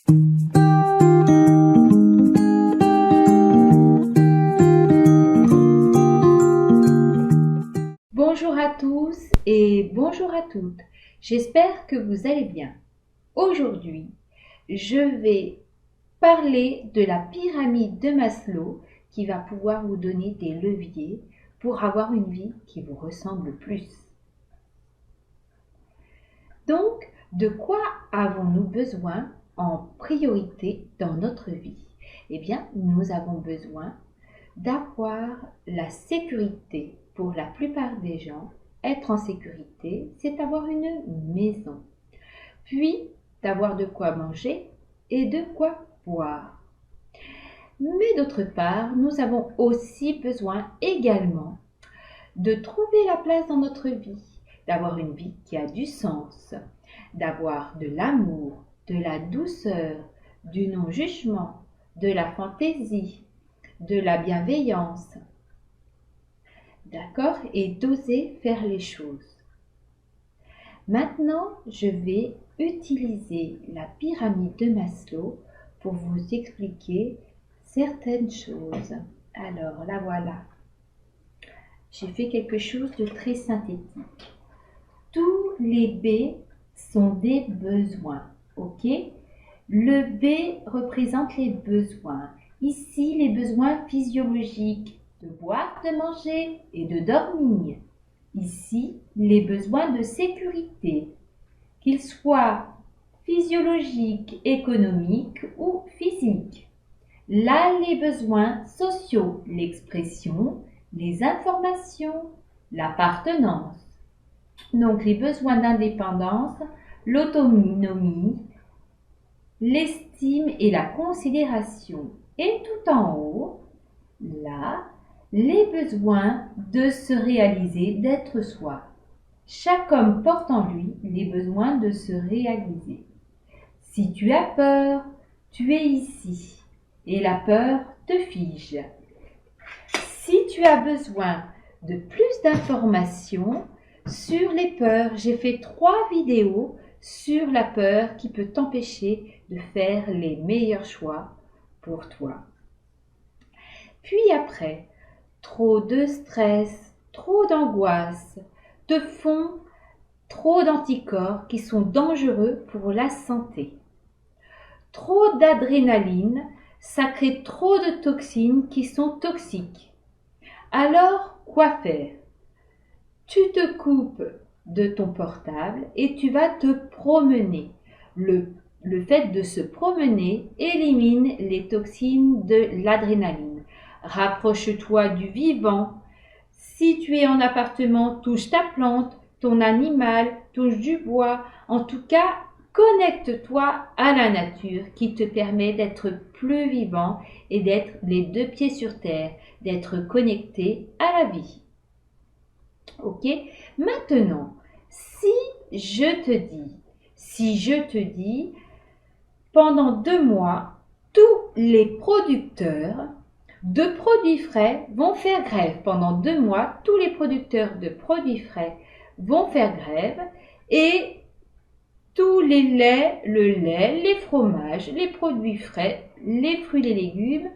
Bonjour à tous et bonjour à toutes. J'espère que vous allez bien. Aujourd'hui, je vais parler de la pyramide de Maslow qui va pouvoir vous donner des leviers pour avoir une vie qui vous ressemble plus. Donc, de quoi avons-nous besoin en priorité dans notre vie? Eh bien, nous avons besoin d'avoir la sécurité. Pour la plupart des gens, être en sécurité, c'est avoir une maison, puis d'avoir de quoi manger et de quoi boire. Mais d'autre part, nous avons aussi besoin également de trouver la place dans notre vie, d'avoir une vie qui a du sens, d'avoir de l'amour, de la douceur, du non-jugement, de la fantaisie, de la bienveillance. D'accord? Et d'oser faire les choses. Maintenant, je vais utiliser la pyramide de Maslow pour vous expliquer certaines choses. Alors, la voilà. J'ai fait quelque chose de très synthétique. Tous les B sont des besoins, ok? Le B représente les besoins. Ici, les besoins physiologiques, de boire, de manger et de dormir. Ici, les besoins de sécurité, qu'ils soient physiologiques, économiques ou physiques. Là, les besoins sociaux, l'expression, les informations, l'appartenance. Donc, les besoins d'indépendance, l'autonomie, l'estime et la considération. Et tout en haut, là, les besoins de se réaliser, d'être soi. Chaque homme porte en lui les besoins de se réaliser. Si tu as peur, tu es ici et la peur te fige. Si tu as besoin de plus d'informations sur les peurs, j'ai fait 3 vidéos sur la peur qui peut t'empêcher de faire les meilleurs choix pour toi. Puis après, trop de stress, trop d'angoisse te font trop d'anticorps qui sont dangereux pour la santé. Trop d'adrénaline, ça crée trop de toxines qui sont toxiques. Alors, quoi faire? Tu te coupes de ton portable et tu vas te promener. Le fait de se promener élimine les toxines de l'adrénaline. Rapproche-toi du vivant. Si tu es en appartement, touche ta plante, ton animal, touche du bois. En tout cas, connecte-toi à la nature qui te permet d'être plus vivant et d'être les 2 pieds sur terre, d'être connecté à la vie. Ok? Maintenant, si je te dis, pendant 2 mois, tous les producteurs de produits frais vont faire grève. Pendant 2 mois, tous les producteurs de produits frais vont faire grève et tous les laits, le lait, les fromages, les produits frais, les fruits et les légumes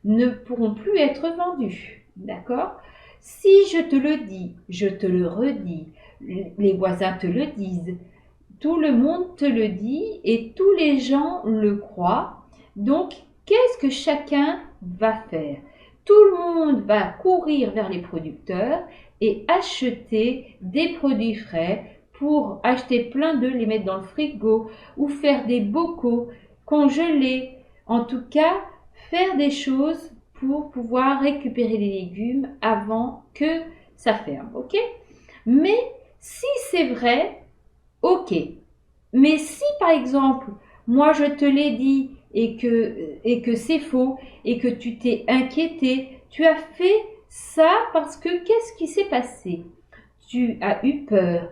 ne pourront plus être vendus. D'accord? Si je te le dis, je te le redis, les voisins te le disent, tout le monde te le dit et tous les gens le croient. Donc, qu'est-ce que chacun va faire? Tout le monde va courir vers les producteurs et acheter des produits frais pour acheter plein d'œufs, les mettre dans le frigo ou faire des bocaux, congeler. En tout cas, faire des choses pour pouvoir récupérer les légumes avant que ça ferme, ok? Mais si c'est vrai, ok. Mais si par exemple, moi je te l'ai dit et que c'est faux et que tu t'es inquiété, tu as fait ça parce que qu'est-ce qui s'est passé? Tu as eu peur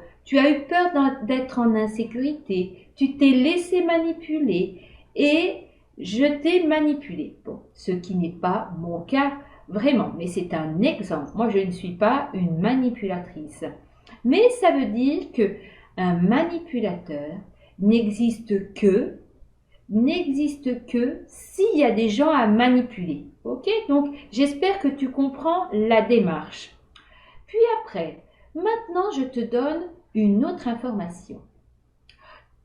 d'être en insécurité, tu t'es laissé manipuler et je t'ai manipulé. Bon, ce qui n'est pas mon cas vraiment, mais c'est un exemple. Moi, je ne suis pas une manipulatrice. Mais ça veut dire que un manipulateur n'existe que n'existe que s'il y a des gens à manipuler. Ok? Donc, j'espère que tu comprends la démarche. Puis après, maintenant, je te donne une autre information.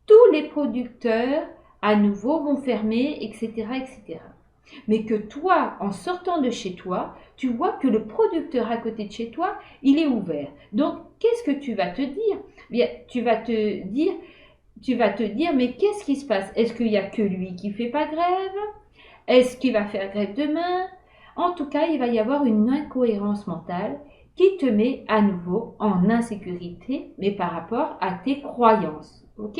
Tous les producteurs, à nouveau, vont fermer, etc., etc. Mais que toi, en sortant de chez toi, tu vois que le producteur à côté de chez toi, il est ouvert. Donc, qu'est-ce que tu vas te dire? Bien, tu vas te dire, mais qu'est-ce qui se passe? Est-ce qu'il n'y a que lui qui ne fait pas grève? Est-ce qu'il va faire grève demain? En tout cas, il va y avoir une incohérence mentale qui te met à nouveau en insécurité, mais par rapport à tes croyances. Ok?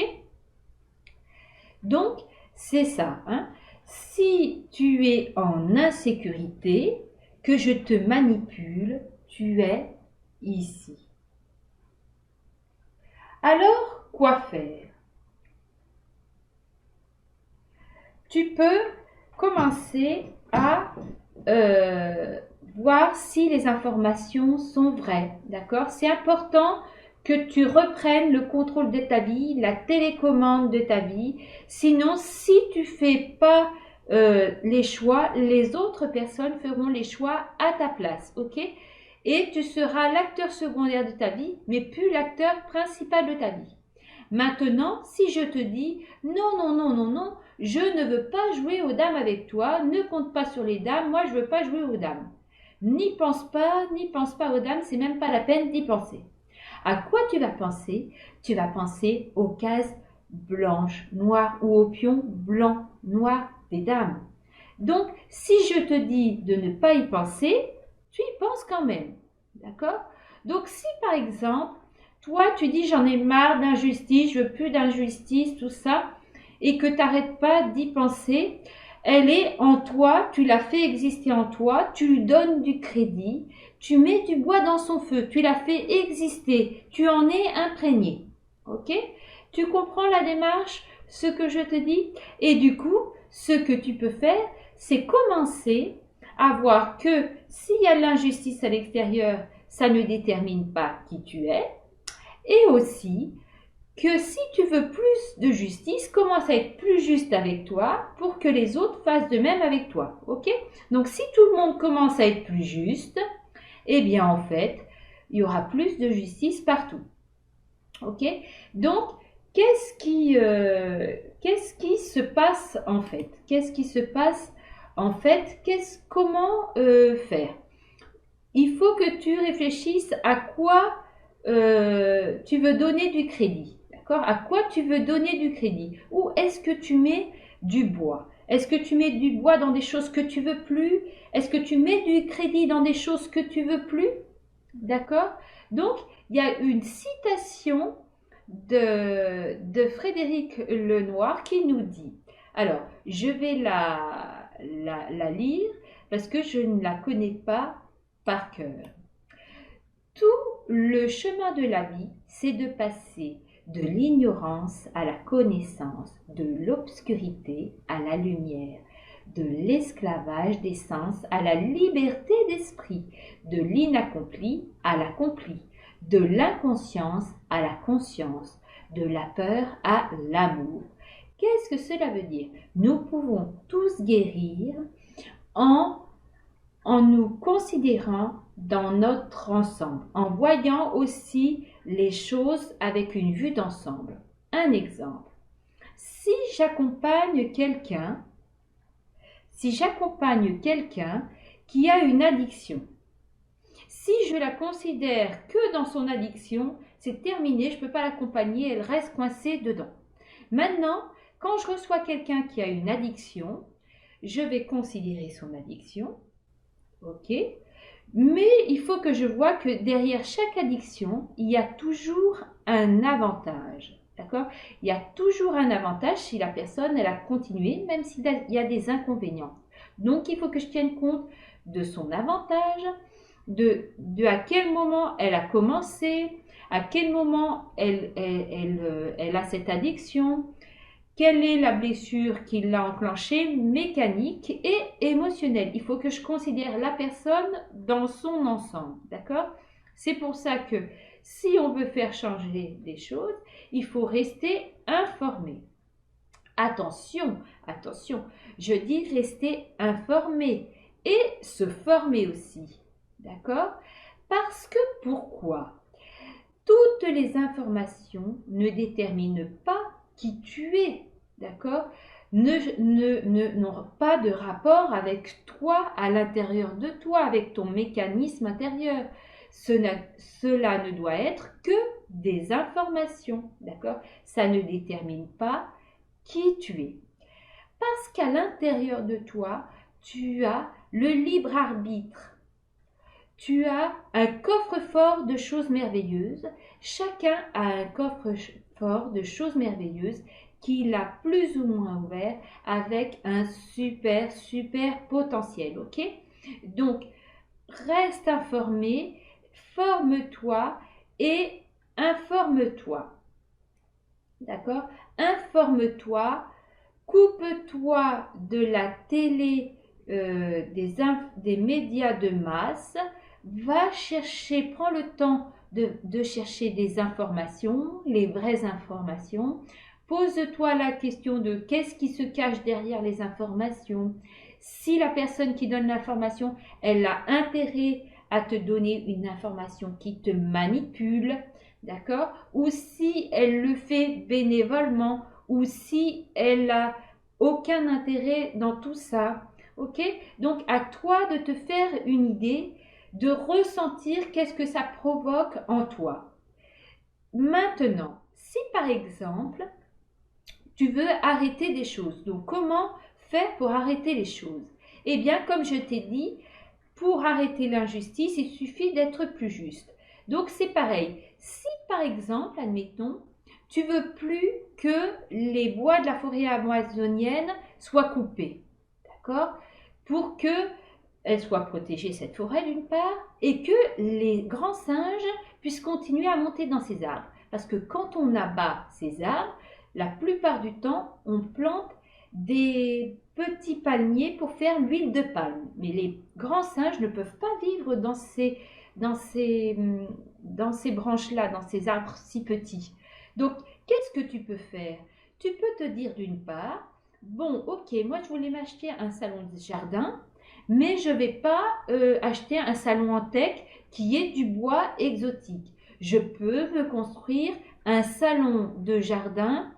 Donc, c'est ça. Hein? Si tu es en insécurité, que je te manipule, tu es ici. Alors, quoi faire? Tu peux commencer à voir si les informations sont vraies. D'accord? C'est important que tu reprennes le contrôle de ta vie, la télécommande de ta vie. Sinon, si tu fais pas les choix, les autres personnes feront les choix à ta place. Ok? Et tu seras l'acteur secondaire de ta vie, mais plus l'acteur principal de ta vie. Maintenant, si je te dis non, non, non, non, non, je ne veux pas jouer aux dames avec toi, ne compte pas sur les dames, moi je ne veux pas jouer aux dames. N'y pense pas aux dames, c'est même pas la peine d'y penser. À quoi tu vas penser? Tu vas penser aux cases blanches, noires ou aux pions blancs, noirs des dames. Donc, si je te dis de ne pas y penser, tu y penses quand même. D'accord? Donc, si par exemple, toi, tu dis j'en ai marre d'injustice, je veux plus d'injustice, tout ça, et que tu n'arrêtes pas d'y penser, elle est en toi, tu la fais exister en toi, tu lui donnes du crédit, tu mets du bois dans son feu, tu la fais exister, tu en es imprégné. Ok? Tu comprends la démarche, ce que je te dis? Et du coup, ce que tu peux faire, c'est commencer à voir que s'il y a de l'injustice à l'extérieur, ça ne détermine pas qui tu es. Et aussi que si tu veux plus de justice, commence à être plus juste avec toi pour que les autres fassent de même avec toi. Ok? Donc si tout le monde commence à être plus juste, eh bien en fait, il y aura plus de justice partout. Ok? Donc, qu'est-ce qui se passe en fait? Qu'est-ce qui se passe en fait? Comment faire? Il faut que tu réfléchisses à quoi tu veux donner du crédit. D'accord? À quoi tu veux donner du crédit? Ou est-ce que tu mets du bois? Est-ce que tu mets du bois dans des choses que tu veux plus? Est-ce que tu mets du crédit dans des choses que tu veux plus? D'accord? Donc, il y a une citation de Frédéric Lenoir qui nous dit, alors, je vais la lire parce que je ne la connais pas par cœur. Tout le chemin de la vie, c'est de passer de l'ignorance à la connaissance, de l'obscurité à la lumière, de l'esclavage des sens à la liberté d'esprit, de l'inaccompli à l'accompli, de l'inconscience à la conscience, de la peur à l'amour. Qu'est-ce que cela veut dire? Nous pouvons tous guérir en nous considérant dans notre ensemble, en voyant aussi les choses avec une vue d'ensemble. Un exemple. Si j'accompagne quelqu'un qui a une addiction, si je la considère que dans son addiction, c'est terminé, je ne peux pas l'accompagner, elle reste coincée dedans. Maintenant, quand je reçois quelqu'un qui a une addiction, je vais considérer son addiction, ok, mais il faut que je vois que derrière chaque addiction, il y a toujours un avantage. D'accord? Il y a toujours un avantage si la personne, elle a continué, même s'il y a des inconvénients. Donc, il faut que je tienne compte de son avantage, de à quel moment elle a commencé, à quel moment elle a cette addiction, quelle est la blessure qui l'a enclenchée, mécanique et émotionnelle. Il faut que je considère la personne dans son ensemble, d'accord? C'est pour ça que si on veut faire changer des choses, il faut rester informé. Attention, Attention, je dis rester informé et se former aussi. D'accord? Parce que pourquoi? Toutes les informations ne déterminent pas qui tu es. D'accord? N'ont pas de rapport avec toi à l'intérieur de toi, avec ton mécanisme intérieur. Cela ne doit être que des informations. D'accord? Ça ne détermine pas qui tu es. Parce qu'à l'intérieur de toi, tu as le libre arbitre. Tu as un coffre-fort de choses merveilleuses. Chacun a un coffre-fort de choses merveilleuses qu'il a plus ou moins ouvert avec un super potentiel. Ok? Donc, reste informé, forme-toi et informe-toi. D'accord? Informe-toi, coupe-toi de la télé, des médias de masse, va chercher, prends le temps de chercher des informations, les vraies informations. Pose-toi la question de qu'est-ce qui se cache derrière les informations. Si la personne qui donne l'information, elle a intérêt à te donner une information qui te manipule, d'accord? Ou si elle le fait bénévolement, ou si elle a aucun intérêt dans tout ça. Ok? Donc à toi de te faire une idée, de ressentir qu'est-ce que ça provoque en toi. Maintenant, si par exemple, tu veux arrêter des choses, donc comment faire pour arrêter les choses? Eh bien, comme je t'ai dit, pour arrêter l'injustice, il suffit d'être plus juste. Donc c'est pareil. Si par exemple, admettons, tu veux plus que les bois de la forêt amazonienne soient coupés, d'accord? Pour que elle soit protégée, cette forêt d'une part, et que les grands singes puissent continuer à monter dans ces arbres. Parce que quand on abat ces arbres, la plupart du temps, on plante des petits palmiers pour faire l'huile de palme. Mais les grands singes ne peuvent pas vivre dans ces branches-là, dans ces arbres si petits. Donc, qu'est-ce que tu peux faire? Tu peux te dire d'une part, bon, ok, moi je voulais m'acheter un salon de jardin, mais je ne vais pas acheter un salon en teck qui est du bois exotique. Je peux me construire un salon de jardin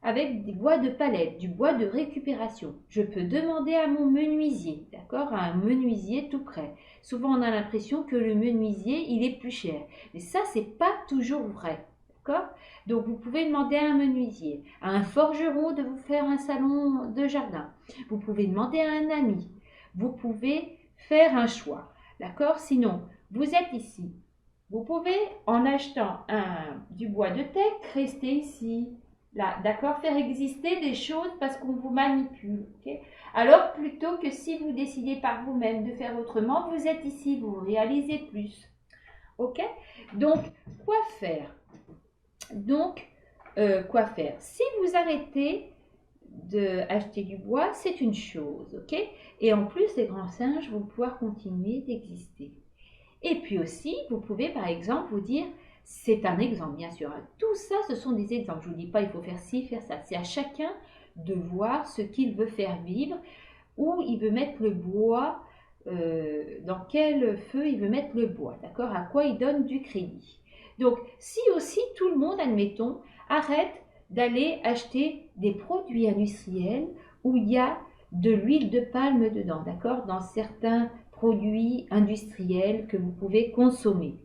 avec des bois de palette, du bois de récupération. Je peux demander à mon menuisier, d'accord, à un menuisier tout près. Souvent, on a l'impression que le menuisier, il est plus cher. Mais ça, c'est pas toujours vrai. D'accord? Donc, vous pouvez demander à un menuisier, à un forgeron de vous faire un salon de jardin. Vous pouvez demander à un ami. Vous pouvez faire un choix. D'accord? Sinon, vous êtes ici. Vous pouvez, en achetant du bois de teck, rester ici. Là, d'accord? Faire exister des choses parce qu'on vous manipule. Okay? Alors, plutôt que si vous décidez par vous-même de faire autrement, vous êtes ici, vous réalisez plus. Ok? Donc, quoi faire? Quoi faire? Si vous arrêtez d'acheter du bois, c'est une chose, ok? Et en plus, les grands singes vont pouvoir continuer d'exister. Et puis aussi, vous pouvez par exemple vous dire, c'est un exemple bien sûr, hein. Tout ça, ce sont des exemples. Je ne vous dis pas, il faut faire ci, faire ça. C'est à chacun de voir ce qu'il veut faire vivre, où il veut mettre le bois, dans quel feu il veut mettre le bois, d'accord? À quoi il donne du crédit. Donc, si aussi tout le monde, admettons, arrête d'aller acheter des produits industriels où il y a de l'huile de palme dedans, d'accord? Dans certains produits industriels que vous pouvez consommer.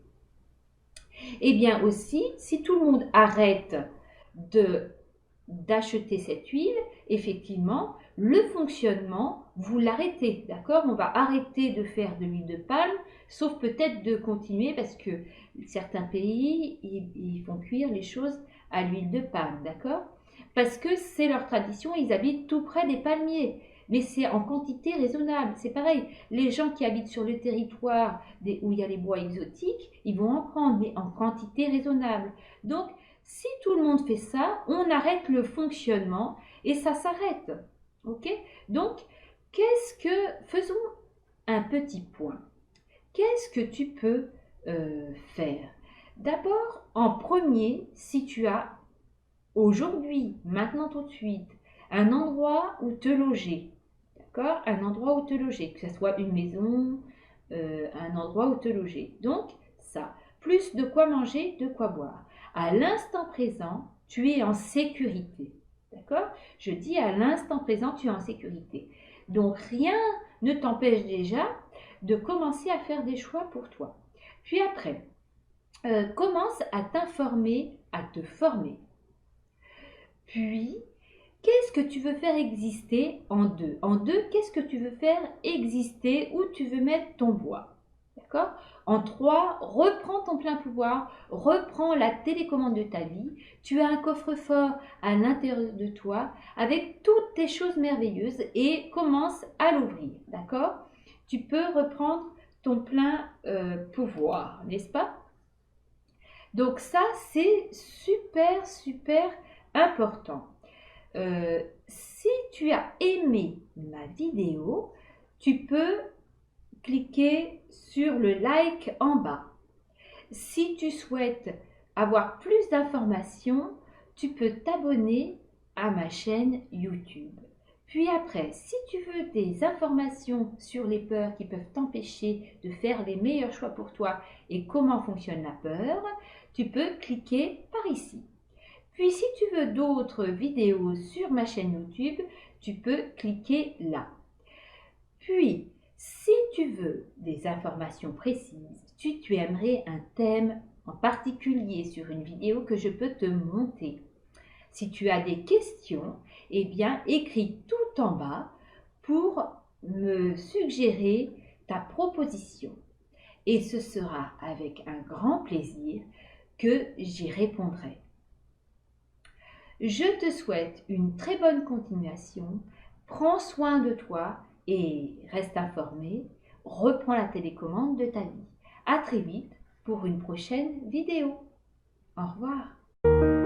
Et bien aussi, si tout le monde arrête d'acheter cette huile, effectivement, le fonctionnement, vous l'arrêtez, d'accord? On va arrêter de faire de l'huile de palme, sauf peut-être de continuer parce que certains pays, ils font cuire les choses à l'huile de palme, d'accord? Parce que c'est leur tradition, ils habitent tout près des palmiers. Mais c'est en quantité raisonnable. C'est pareil, les gens qui habitent sur le territoire où il y a les bois exotiques, ils vont en prendre, mais en quantité raisonnable. Donc, si tout le monde fait ça, on arrête le fonctionnement et ça s'arrête. Ok? Donc, faisons un petit point. Qu'est-ce que tu peux faire? D'abord, en premier, si tu as aujourd'hui, maintenant tout de suite, un endroit où te loger. D'accord? Un endroit où te loger, que ce soit une maison, un endroit où te loger. Donc, ça. Plus de quoi manger, de quoi boire. À l'instant présent, tu es en sécurité. D'accord? Je dis à l'instant présent, tu es en sécurité. Donc, rien ne t'empêche déjà de commencer à faire des choix pour toi. Puis après, commence à t'informer, à te former. Puis, qu'est-ce que tu veux faire exister en deux? En deux, qu'est-ce que tu veux faire exister? Où tu veux mettre ton bois? D'accord? En trois, reprends ton plein pouvoir, reprends la télécommande de ta vie. Tu as un coffre-fort à l'intérieur de toi avec toutes tes choses merveilleuses et commence à l'ouvrir. D'accord? Tu peux reprendre ton plein pouvoir, n'est-ce pas? Donc ça, c'est super, super important. Si tu as aimé ma vidéo, tu peux cliquer sur le like en bas. Si tu souhaites avoir plus d'informations, tu peux t'abonner à ma chaîne YouTube. Puis après, si tu veux des informations sur les peurs qui peuvent t'empêcher de faire les meilleurs choix pour toi et comment fonctionne la peur, tu peux cliquer par ici. Puis si tu veux d'autres vidéos sur ma chaîne YouTube, tu peux cliquer là. Puis, si tu veux des informations précises, si tu aimerais un thème en particulier sur une vidéo que je peux te monter. Si tu as des questions, eh bien, écris tout en bas pour me suggérer ta proposition. Et ce sera avec un grand plaisir que j'y répondrai. Je te souhaite une très bonne continuation. Prends soin de toi et reste informé. Reprends la télécommande de ta vie. À très vite pour une prochaine vidéo. Au revoir.